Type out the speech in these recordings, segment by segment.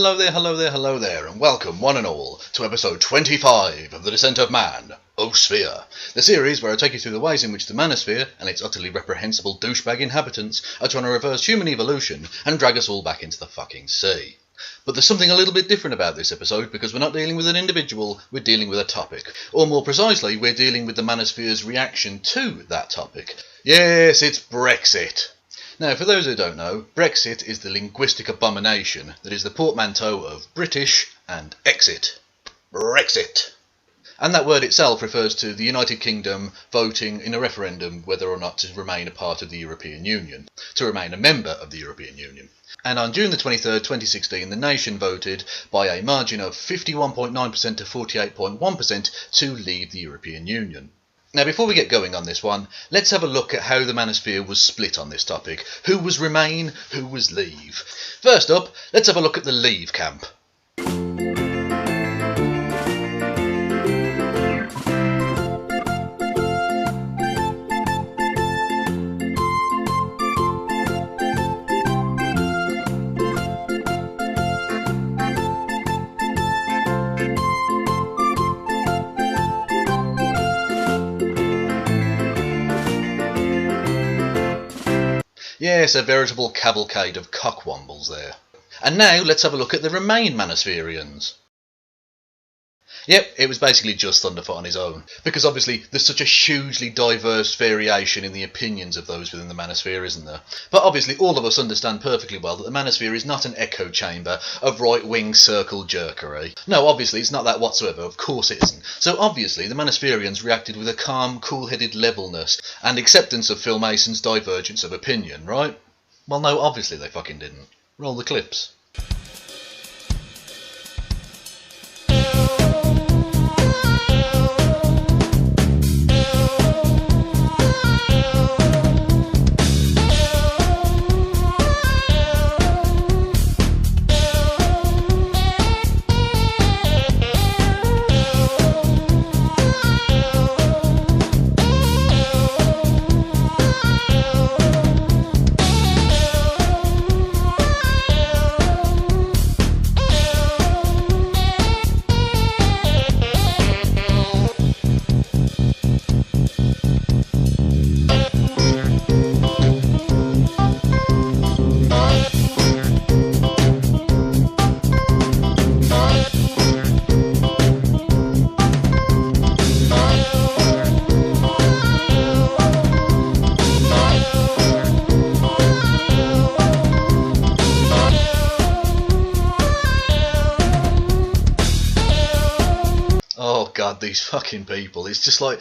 hello there, and welcome, one and all, to episode 25 of The Descent of Man-osphere, the series where I take you through the ways in which the Man-osphere and its utterly reprehensible douchebag inhabitants are trying to reverse human evolution and drag us all back into the fucking sea. But there's something a little bit different about this episode, because we're not dealing with an individual, we're dealing with a topic. Or more precisely, we're dealing with the Manosphere's reaction to that topic. Yes, it's Brexit. Now, for those who don't know, Brexit is the linguistic abomination that is the portmanteau of British and exit. Brexit. And that word itself refers to the United Kingdom voting in a referendum whether or not to remain a part of the European Union, to remain a member of the European Union. And on June the 23rd, 2016, the nation voted by a margin of 51.9% to 48.1% to leave the European Union. Now, before we get going on this one, let's have a look at how the Manosphere was split on this topic. Who was Remain, who was Leave? First up, let's have a look at the Leave camp. Yes, a veritable cavalcade of cockwombles there. And now let's have a look at the Remain Manospherians. Yep, it was basically just Thunderfoot on his own, because obviously there's such a hugely diverse variation in the opinions of those within the Manosphere, isn't there? But obviously all of us understand perfectly well that the Manosphere is not an echo chamber of right-wing circle jerkery. No, obviously it's not that whatsoever, of course it isn't. So obviously the Manospherians reacted with a calm, cool-headed levelness and acceptance of Phil Mason's divergence of opinion, right? Well no, obviously they fucking didn't. Roll the clips. Oh god, these fucking people. It's just like,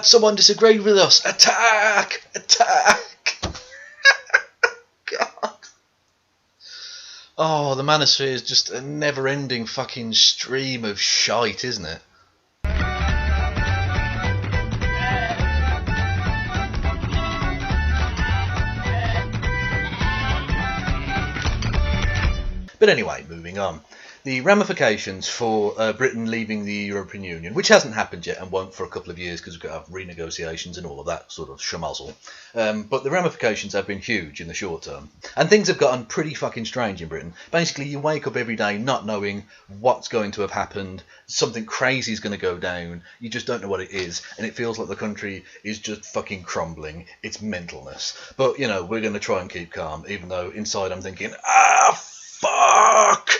someone disagreed with us. Attack! Attack! God. Oh, the Manosphere is just a never-ending fucking stream of shite, isn't it? But anyway, moving on. The ramifications for Britain leaving the European Union, which hasn't happened yet and won't for a couple of years because we've got to have renegotiations and all of that sort of schmozzle. But the ramifications have been huge in the short term. And things have gotten pretty fucking strange in Britain. Basically, you wake up every day not knowing what's going to have happened. Something crazy is going to go down. You just don't know what it is. And it feels like the country is just fucking crumbling. It's mentalness. But, you know, we're going to try and keep calm, even though inside I'm thinking, fuck!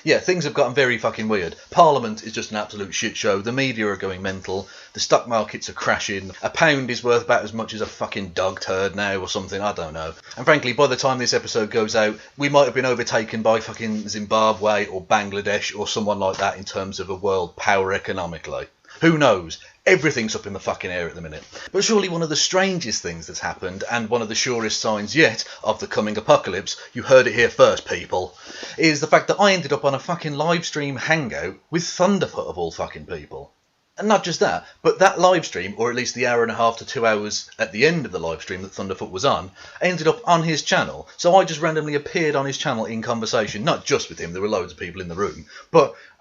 Yeah, things have gotten very fucking weird. Parliament is just an absolute shit show. The media are going mental. The stock markets are crashing. A pound is worth about as much as a fucking dog turd now or something. I don't know. And frankly, by the time this episode goes out, we might have been overtaken by fucking Zimbabwe or Bangladesh or someone like that in terms of a world power economically. Who knows? Everything's up in the fucking air at the minute. But surely one of the strangest things that's happened, and one of the surest signs yet of the coming apocalypse, you heard it here first, people, is the fact that I ended up on a fucking live stream hangout with Thunderfoot of all fucking people. And not just that, but that live stream, or at least the hour and a half to 2 hours at the end of the live stream that Thunderfoot was on, ended up on his channel. So I just randomly appeared on his channel in conversation, not just with him, there were loads of people in the room,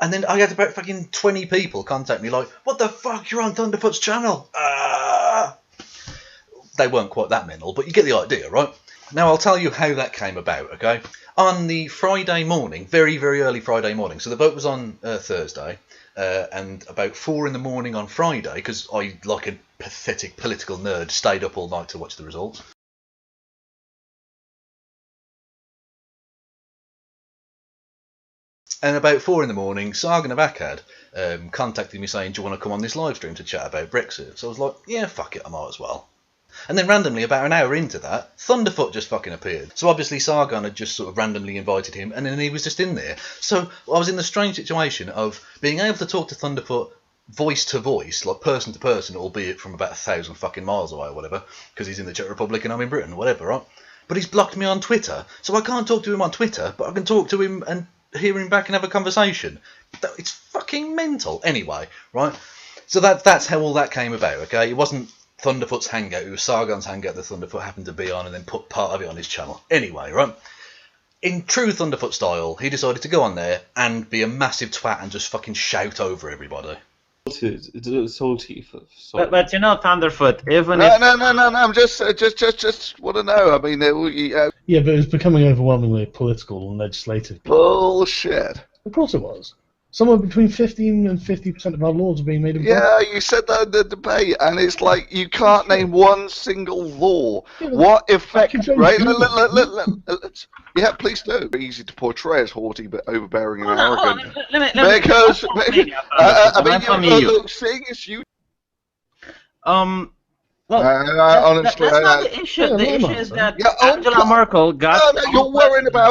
and then I had about fucking 20 people contact me like, what the fuck, you're on Thunderfoot's channel? They weren't quite that mental, but you get the idea, right? Now, I'll tell you how that came about, okay? On the Friday morning, very, very early Friday morning, so the vote was on Thursday, and about 4 in the morning on Friday, because I, like a pathetic political nerd, stayed up all night to watch the results. And about 4 in the morning, Sargon of Akkad contacted me saying, do you want to come on this live stream to chat about Brexit? So I was like, yeah, fuck it, I might as well. And then randomly, about an hour into that, Thunderfoot just fucking appeared. So obviously Sargon had just sort of randomly invited him, and then he was just in there. So I was in the strange situation of being able to talk to Thunderfoot voice to voice, like person to person, albeit from about 1,000 fucking miles away or whatever, because he's in the Czech Republic and I'm in Britain, whatever, right? But he's blocked me on Twitter, so I can't talk to him on Twitter, but I can talk to him and hear him back and have a conversation. It's fucking mental. Anyway, right? So that's how all that came about, okay? It wasn't Thunderfoot's hangout, it was Sargon's hangout that Thunderfoot happened to be on and then put part of it on his channel. Anyway, right? In true Thunderfoot style, he decided to go on there and be a massive twat and just fucking shout over everybody. It's a salty. But you know, Thunderfoot, even no, if... No, I'm just want to know. I mean, yeah, but it was becoming overwhelmingly political and legislative. Bullshit. Of course it was. Somewhere between 15 and 50% of our laws are being made in Yeah, you said that in the debate, and it's like you can't name one single law. Yeah, what effect? Right? Yeah, Please do. Easy to portray as haughty, but overbearing and Hold on, arrogant. because Seeing as you. Well, honestly, that's not the issue. Yeah, The issue is that Yeah, Angela Merkel got... No,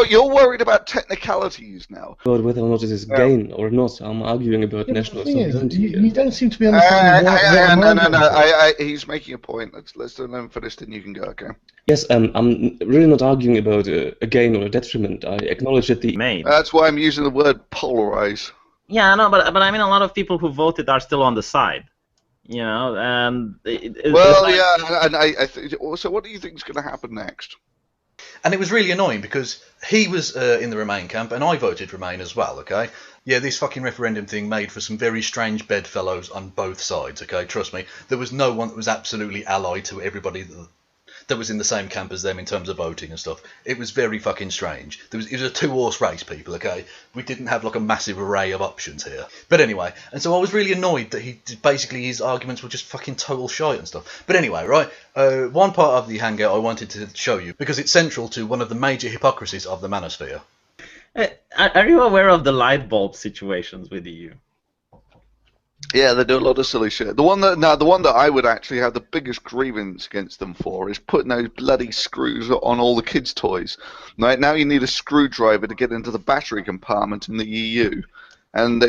you're worried about technicalities now. About whether or not it is gain or not. I'm arguing about national sovereignty. You don't seem to be understanding He's making a point. Let's let him finish, then you can go. Okay. Yes, I'm really not arguing about a gain or a detriment. I acknowledge that the made. That's why I'm using the word polarize. Yeah, no, but I mean, a lot of people who voted are still on the side. You know, and so what do you think is going to happen next? And it was really annoying because he was in the Remain camp and I voted Remain as well, okay? Yeah, this fucking referendum thing made for some very strange bedfellows on both sides, okay? Trust me, there was no one that was absolutely allied to everybody that was in the same camp as them in terms of voting and stuff. It was very fucking strange. It was a two-horse race, people, okay? We didn't have like a massive array of options here. But anyway, and so I was really annoyed that basically his arguments were just fucking total shite and stuff. But anyway, right, one part of the hangout I wanted to show you because it's central to one of the major hypocrisies of the manosphere. Are you aware of the light bulb situations with the EU? Yeah, they do a lot of silly shit. The one that I would actually have the biggest grievance against them for is putting those bloody screws on all the kids' toys. Right now, you need a screwdriver to get into the battery compartment in the EU. And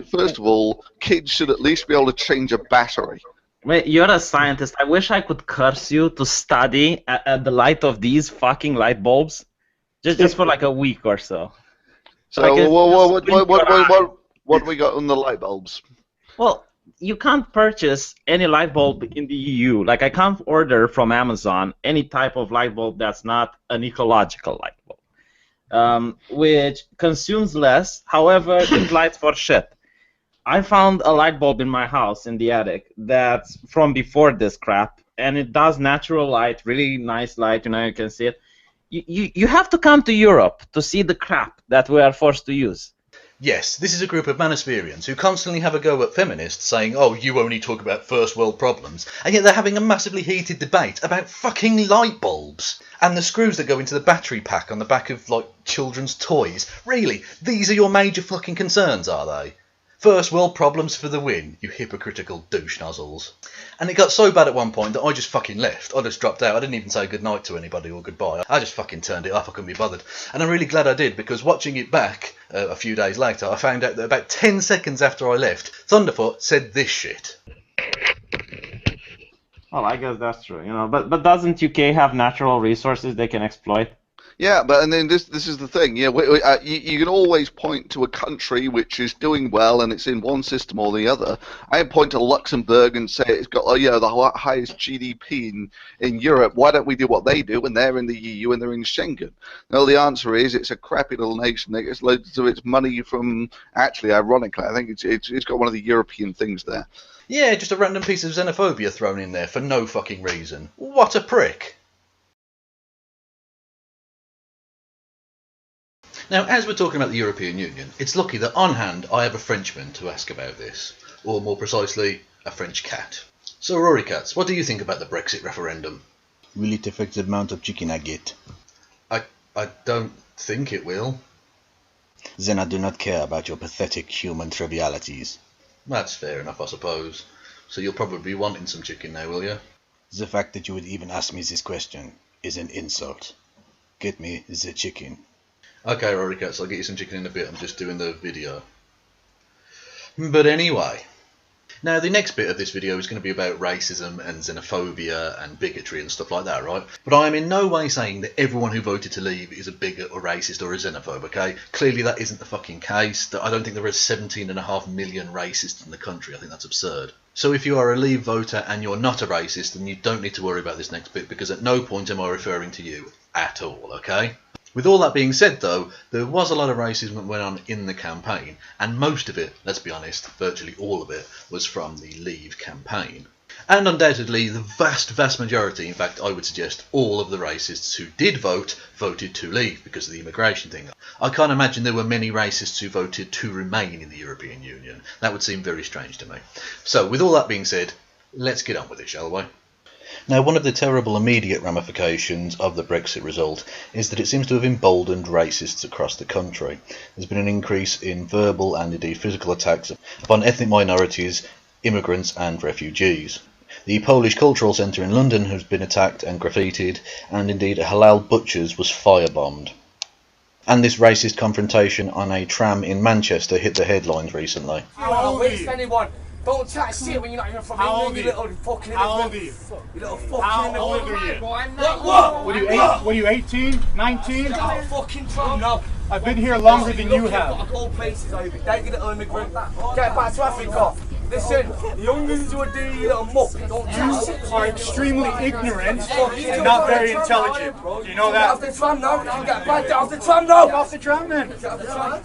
first of all, kids should at least be able to change a battery. Wait, you're a scientist. I wish I could curse you to study at the light of these fucking light bulbs, just for like a week or so. So what do we got on the light bulbs? Well, you can't purchase any light bulb in the EU. Like, I can't order from Amazon any type of light bulb that's not an ecological light bulb, which consumes less. However, it lights for shit. I found a light bulb in my house in the attic that's from before this crap, and it does natural light, really nice light. You know, you can see it. You have to come to Europe to see the crap that we are forced to use. Yes, this is a group of manospherians who constantly have a go at feminists saying, oh, you only talk about first world problems, and yet they're having a massively heated debate about fucking light bulbs and the screws that go into the battery pack on the back of, like, children's toys. Really? These are your major fucking concerns, are they? First world problems for the win, you hypocritical douche nozzles. And it got so bad at one point that I just fucking left. I just dropped out. I didn't even say goodnight to anybody or goodbye. I just fucking turned it off. I couldn't be bothered. And I'm really glad I did, because watching it back a few days later, I found out that about 10 seconds after I left, Thunderfoot said this shit. Well, I guess that's true, you know. But doesn't UK have natural resources they can exploit? Yeah, but and then this is the thing. Yeah, you can always point to a country which is doing well and it's in one system or the other. I can point to Luxembourg and say it's got the highest GDP in Europe. Why don't we do what they do when they're in the EU and they're in Schengen? No, the answer is it's a crappy little nation that gets loads of its money from. Actually, ironically, I think it's got one of the European things there. Yeah, just a random piece of xenophobia thrown in there for no fucking reason. What a prick. Now, as we're talking about the European Union, it's lucky that on hand I have a Frenchman to ask about this, or more precisely, a French cat. So, Rory Katz, what do you think about the Brexit referendum? Will it affect the amount of chicken I get? I don't think it will. Then I do not care about your pathetic human trivialities. That's fair enough, I suppose. So you'll probably be wanting some chicken now, will you? The fact that you would even ask me this question is an insult. Get me the chicken. Okay, Rory Katz, I'll get you some chicken in a bit. I'm just doing the video. But anyway, now the next bit of this video is going to be about racism and xenophobia and bigotry and stuff like that, right? But I am in no way saying that everyone who voted to leave is a bigot or racist or a xenophobe, okay? Clearly that isn't the fucking case. I don't think there are 17.5 million racists in the country. I think that's absurd. So if you are a Leave voter and you're not a racist, then you don't need to worry about this next bit, because at no point am I referring to you at all, okay? With all that being said, though, there was a lot of racism that went on in the campaign, and most of it, let's be honest, virtually all of it, was from the Leave campaign. And undoubtedly, the vast majority, in fact I would suggest all of the racists who did vote, voted to leave because of the immigration thing. I can't imagine there were many racists who voted to remain in the European Union. That would seem very strange to me. So, with all that being said, let's get on with it, shall we? Now, one of the terrible immediate ramifications of the Brexit result is that it seems to have emboldened racists across the country. There's been an increase in verbal and indeed physical attacks upon ethnic minorities, immigrants and refugees. The Polish Cultural Centre in London has been attacked and graffitied, and indeed a halal butcher's was firebombed. And this racist confrontation on a tram in Manchester hit the headlines recently. Don't chat shit when you're not even from England, you little fucking immigrant. How old are you? You little fucking How old are you? What? What are you, 18? 19? Get fucking Trump now. I've been here longer than you have. I go places over. Don't get little immigrant. Get back to Africa. Listen, the young things you would do, you little muck. Don't chat shit. You are extremely ignorant and not very intelligent. Do you know Get off that? the tram now. You get back. Get off the tram now. Get off the tram then. Get off the tram.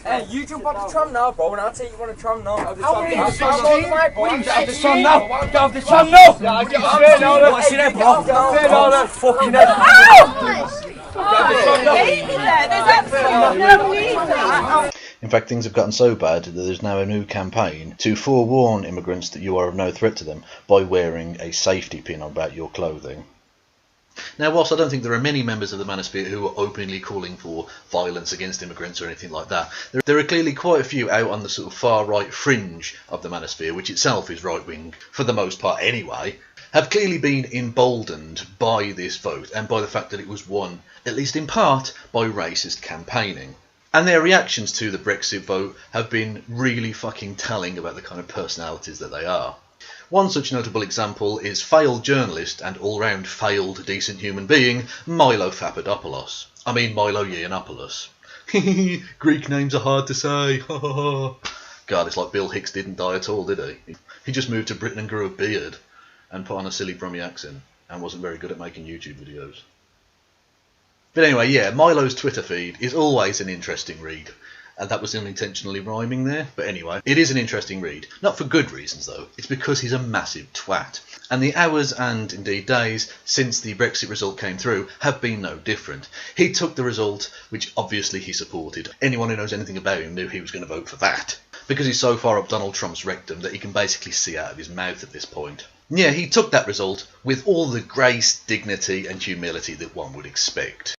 Hey, you jump off the tram now, bro, and I'll take you on the tram now. How old are you, 16? Get off the tram now. Get off the tram now. Get off the tram now. What's your head, bro? Get off the fucking head. In fact, things have gotten so bad that there's now a new campaign to forewarn immigrants that you are of no threat to them by wearing a safety pin about your clothing. Now, whilst I don't think there are many members of the Man-osphere who are openly calling for violence against immigrants or anything like that, there are clearly quite a few out on the sort of far-right fringe of the Man-osphere, which itself is right-wing, for the most part anyway, have clearly been emboldened by this vote and by the fact that it was won, at least in part, by racist campaigning. And their reactions to the Brexit vote have been really fucking telling about the kind of personalities that they are. One such notable example is failed journalist and all-round failed decent human being, Milo Papadopoulos. I mean Milo Yiannopoulos. Greek names are hard to say. God, it's like Bill Hicks didn't die at all, did he? He just moved to Britain and grew a beard and put on a silly Brummie accent and wasn't very good at making YouTube videos. But anyway, yeah, Milo's Twitter feed is always an interesting read. And that was unintentionally rhyming there, but anyway, it is an interesting read. Not for good reasons though, it's because he's a massive twat. And the hours and indeed days since the Brexit result came through have been no different. He took the result, which obviously he supported. Anyone who knows anything about him knew he was going to vote for that. Because he's so far up Donald Trump's rectum that he can basically see out of his mouth at this point. Yeah, he took that result with all the grace, dignity and humility that one would expect.